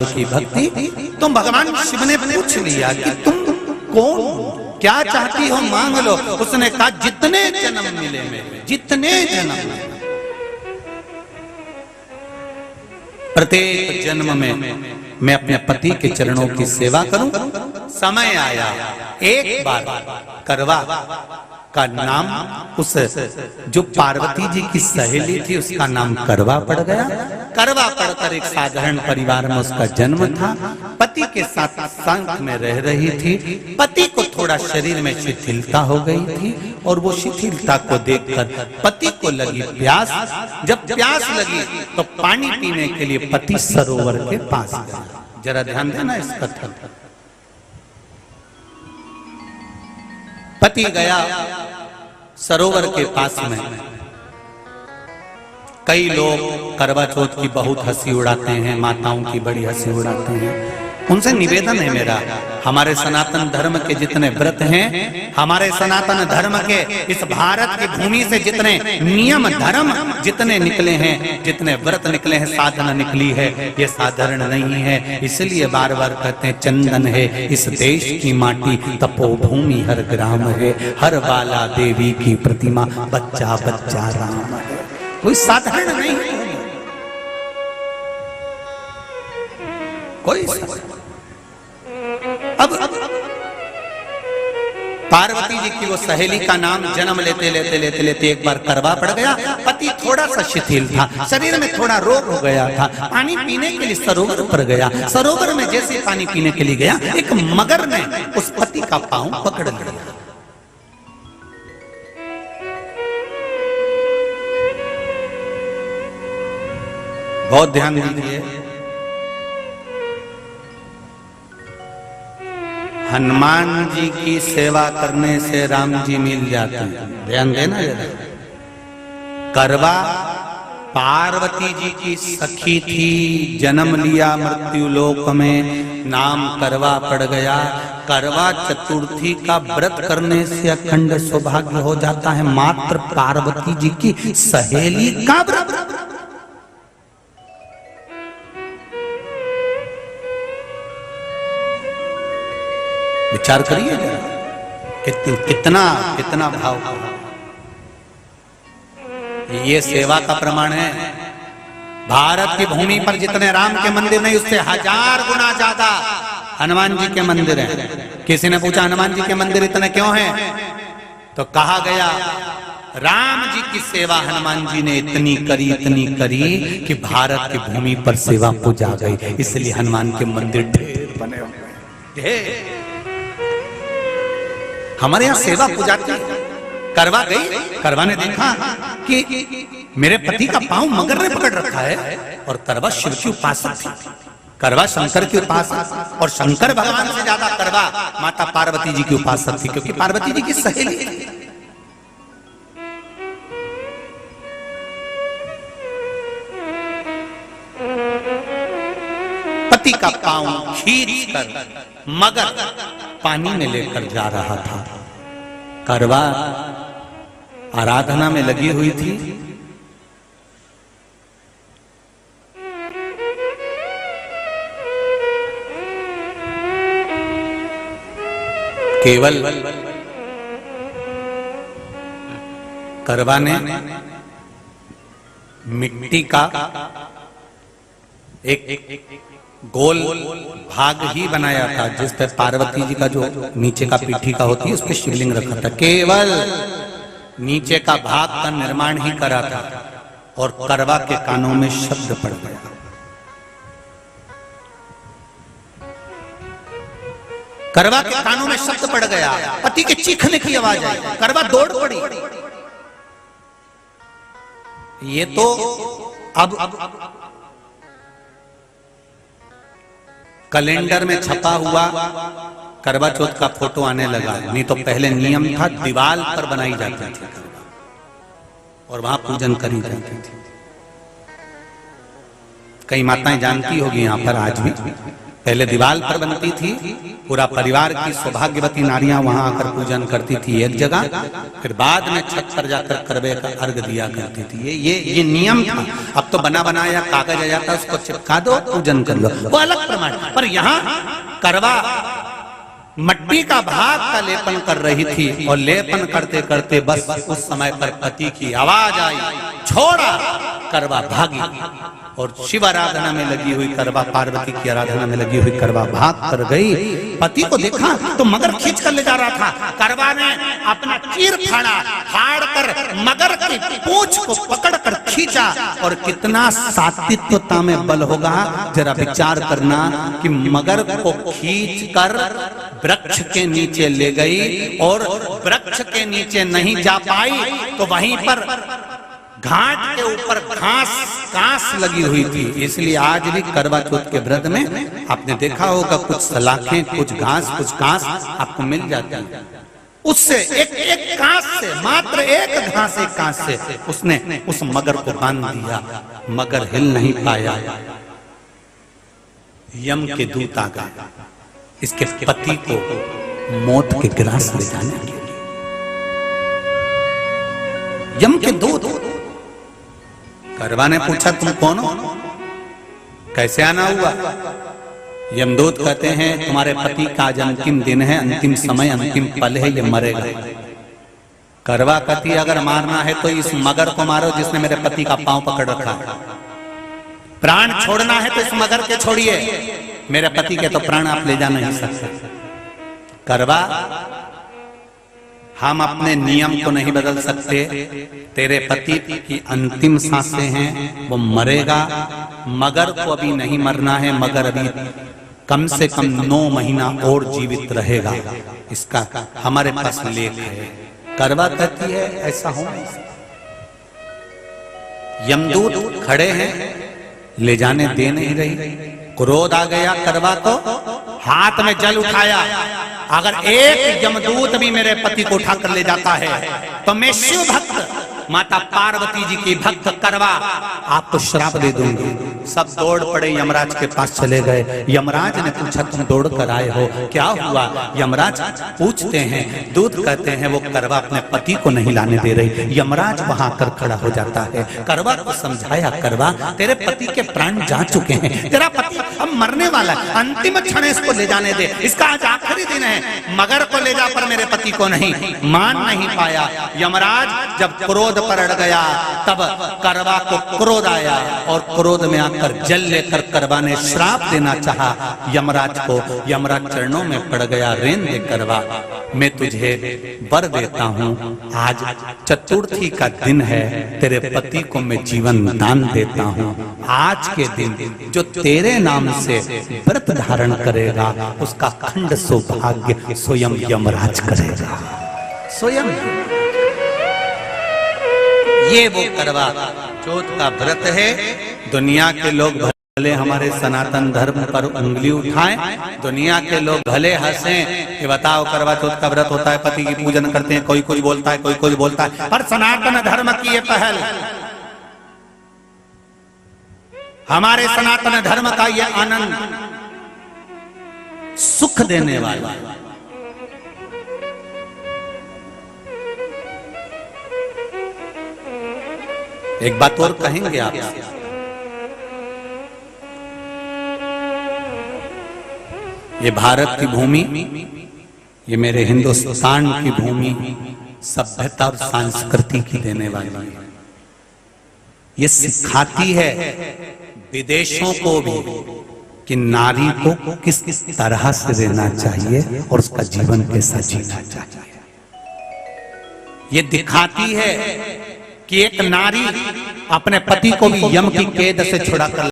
की भक्ति। तो भगवान शिव ने पूछ लिया कि तुम कौन, क्या चाहती हो मांग लो। उसने कहा जितने जन्म मिले मेरे, जितने जन्म, प्रत्येक जन्म में मैं अपने पति के चरणों की सेवा करूं। समय आया, एक बार करवा का नाम, उस जो पार्वती जी की सहेली थी उसका नाम करवा पड़ गया। करवा पड़कर एक साधारण परिवार में उसका जन्म था। पति के साथ संग में रह रही थी। पति को थोड़ा शरीर में शिथिलता हो गई थी और वो शिथिलता को देखकर पति को लगी प्यास। जब प्यास लगी तो पानी पीने के लिए पति सरोवर के पास गया। जरा ध्यान देना इस कथा। पति गया सरोवर के पास में। कई लोग करवा चौथ की बहुत हंसी उड़ाते हैं, माताओं की बड़ी हंसी उड़ाते हैं। उनसे निवेदन है मेरा, हमारे सनातन धर्म के जितने व्रत हैं, हमारे सनातन धर्म के इस भारत की भूमि से जितने नियम धर्म जितने निकले हैं, जितने व्रत निकले हैं, साधना निकली है, ये साधारण नहीं है। इसलिए बार बार कहते हैं चंदन है इस देश की माटी, तपोभूमि हर ग्राम है, हर बाला देवी की प्रतिमा, बच्चा बच्चा राम है। कोई साधारण नहीं है, कोई अब पार्वती जी की वो सहेली का नाम जन्म लेते लेते लेते लेते एक बार करवा पड़ गया। पति थोड़ा सा शिथिल था, शरीर में थोड़ा रोग हो गया था। पानी पीने के लिए सरोवर पर गया। सरोवर में जैसे पानी पीने के लिए गया, एक मगर ने उस पति का पांव पकड़ लिया। बहुत ध्यान दीजिए, हनुमान जी की सेवा करने से राम जी मिल जाते हैं। ध्यान देना जरा। करवा पार्वती जी की सखी थी, जन्म लिया मृत्यु लोक में, नाम करवा पड़ गया। करवा चतुर्थी का व्रत करने से अखंड सौभाग्य हो जाता है। मात्र पार्वती जी की सहेली का व्रत। विचार करिए कितना कितना भाव। ये सेवा का प्रमाण है। भारत की भूमि पर जितने राम के मंदिर नहीं, उससे 1000 गुना ज्यादा हनुमान जी के मंदिर हैं। किसी ने पूछा हनुमान जी के मंदिर इतने क्यों हैं, तो कहा गया राम जी की सेवा हनुमान जी ने इतनी करी कि भारत की भूमि पर सेवा पूजा गई। इसलिए हनुमान के मंदिर ढेर बने हुए हैं। हमारे यहाँ सेवा पूजा की। करवा गई, करवा ने देखा कि मेरे पति का पांव मगर ने पकड़ रखा है, और करवा शिव की उपासक थी। करवा शंकर की उपासक, और शंकर भगवान से ज्यादा करवा माता पार्वती जी की उपासक थी, क्योंकि पार्वती जी की सहेली थी। पति का पांव खींच कर मगर पानी में लेकर जा रहा था। करवा आराधना में लगी हुई थी। केवल करवा ने मिट्टी का एक गोल भाग ही बनाया था, जिस पर पार्वती जी का जो नीचे का पीठी का होती है उस पर शिवलिंग रखा था। केवल नीचे का भाग का निर्माण ही करा था, और करवा के कानों में शब्द पड़ गया। करवा के कानों में शब्द पड़ गया, पति के चीखने की आवाज आई। करवा दौड़ पड़ी। ये तो अब कैलेंडर में छपा हुआ करवा चौथ का फोटो आने लगा। नहीं तो पहले नियम था दीवार पर बनाई जाती थी और वहां पूजन करी जाती थी। कई माताएं जानती होगी यहाँ पर आज भी पहले दीवार पर बनती थी, पूरा परिवार की सौभाग्यवती नारियां वहां आकर पूजन करती थी एक जगह, फिर बाद में छत पर जाकर करवे का अर्घ दिया करती थी। ये नियम था। अब तो बना बनाया कागज आ जाता, उसको चिपका दो, पूजन कर लो, वो अलग प्रमाण। पर यहाँ करवा मट्टी का भाग का लेपन कर रही थी, और लेपन करते करते बस उस समय पर पति की आवाज आई, छोड़ा, करवा भागी। और शिव आराधना में लगी हुई करवा, पार्वती की आराधना में लगी हुई करवा भाग कर गई। पति को देखा तो मगर खींच कर ले जा रहा था। करवा ने अपना चीर फाड़ कर मगर की पूंछ को पकड़ कर खींचा, और कितना सात्विकता में बल होगा जरा विचार करना कि मगर को खींच कर वृक्ष के नीचे ले गई, और वृक्ष के नीचे नहीं जा पाई तो वहीं पर घाट के ऊपर घास लगी हुई थी। इसलिए आज भी करवा चौथ के व्रत में आपने देखा होगा कुछ सलाखें, कुछ घास आपको मिल जाती है। उससे एक घास से, मात्र एक घास, एक घास से उसने उस मगर को बांध दिया। मगर हिल नहीं पाया। यम के दूत आ गए इसके पति को मौत के ग्रास ले जाने के लिए। यम के दूत। करवा ने पूछा तुम कौन हो, कैसे आना हुआ? यमदूत कहते हैं तुम्हारे पति का आज अंतिम दिन है, अंतिम समय, अंतिम पल है, ये मरेगा। करवा कहती अगर मारना है तो इस मगर को मारो जिसने मेरे पति का पांव पकड़ रखा। प्राण छोड़ना है तो इस मगर के छोड़िए, मेरे पति के तो प्राण आप ले जा नहीं सकते। करवा हम अपने नियम को नहीं बदल सकते। तेरे पति की अंतिम सांसें हैं, वो मरेगा। मगर को अभी नहीं मरना है, मगर अभी कम से कम 9 महीना और जीवित रहेगा। इसका हमारे पास लेख है। करवा कहती है ऐसा हो। यमदूत खड़े हैं, ले जाने दे नहीं रही। क्रोध आ गया करवा को, हाथ में जल उठाया। अगर एक यमदूत भी मेरे पति को उठाकर ले जाता है तो मैं शिव भक्त माता पार्वती जी की भक्त करवा आपको श्राप दे दूंगी। सब दौड़ पड़े, यमराज के पास चले गए। यमराज ने पूछा तुम दौड़ कर आए हो, क्या हुआ? यमराज पूछते हैं, दूत कहते हैं वो करवा अपने पति को नहीं लाने दे रही। यमराज वहां कर खड़ा हो जाता है। करवा को समझाया, करवा तेरे पति के प्राण जा चुके हैं, तेरा पति अब मरने वाला है, अंतिम क्षण इसको ले जाने दे, इसका आज आखिरी दिन है। मगर को ले जा पर मेरे पति को नहीं। मान नहीं पाया। यमराज जब क्रोध पर अड़ गया तब करवा को क्रोध आया, और क्रोध में आकर जल लेकर करवा ने श्राप देना चाहा यमराज को। यमराज चरणों में पड़ गया, रेन दे करवा, मैं तुझे वर देता हूँ, आज चतुर्थी का दिन है, तेरे पति को मैं जीवन दान देता हूँ। आज के दिन जो तेरे नाम से व्रत धारण करेगा उसका खंड सौभाग्य स्वयं यमराज करेगा। स्वयं ये वो करवा चौथ का व्रत है। दुनिया के लोग भले हमारे सनातन धर्म पर उंगली उठाएं, दुनिया के लोग भले हंसें कि बताओ करवा चौथ का व्रत होता है, पति की पूजन करते हैं, कोई कुछ बोलता है, कोई कुछ बोलता है, पर सनातन धर्म की ये पहल, हमारे सनातन धर्म का ये आनंद सुख देने वाला। एक बात और कहेंगे आप, ये भारत की भूमि, ये मेरे हिंदुस्तान की भूमि सभ्यता और संस्कृति की देने वाली है। ये सिखाती है विदेशों को भी कि नारी को किस तरह से रहना चाहिए और उसका जीवन कैसा जीना चाहिए। ये दिखाती है कि एक नारी अपने पति को भी यम की कैद से छुड़ाकर